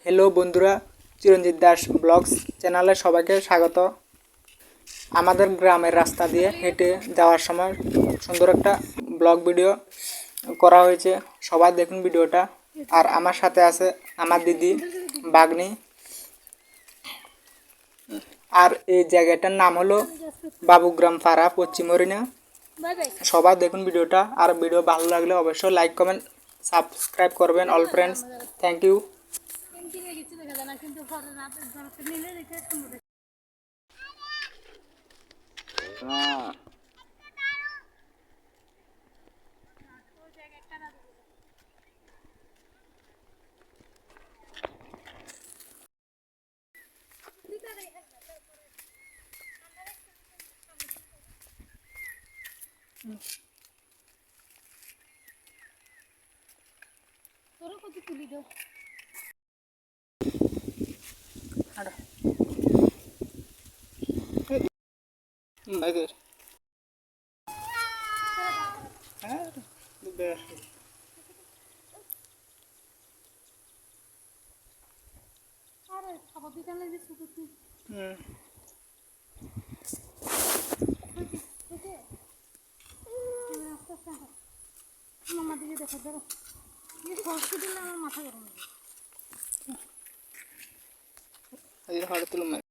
Hello বন্ধুরা, চিরঞ্জিত Das blogs চ্যানেলে সবাইকে স্বাগত। আমাদের গ্রামের রাস্তা দিয়ে হেঁটে যাওয়ার সময় সুন্দর একটা ব্লগ ভিডিও করা হয়েছে, সবাই দেখুন ভিডিওটা। আর আমার সাথে আছে আমার দিদি বাগনি। আর এই জায়গাটার নাম হলো বাবুগ্রাম পাড়া, পশ্চিম হরিণা। সবাই দেখুন ভিডিওটা। আর ভিডিও ভালো লাগলে অবশ্যই লাইক কমেন্ট সাবস্ক্রাইব করবেন। All friends, thank you. তোরা কত তুলি দাও Bagus. আরে খাবার দিতে লাগে শুধু তুই মামা দিকে দেখা ধরো সরষে দিলে আমার মাথা গরম Ayo, harus dulu, Mak.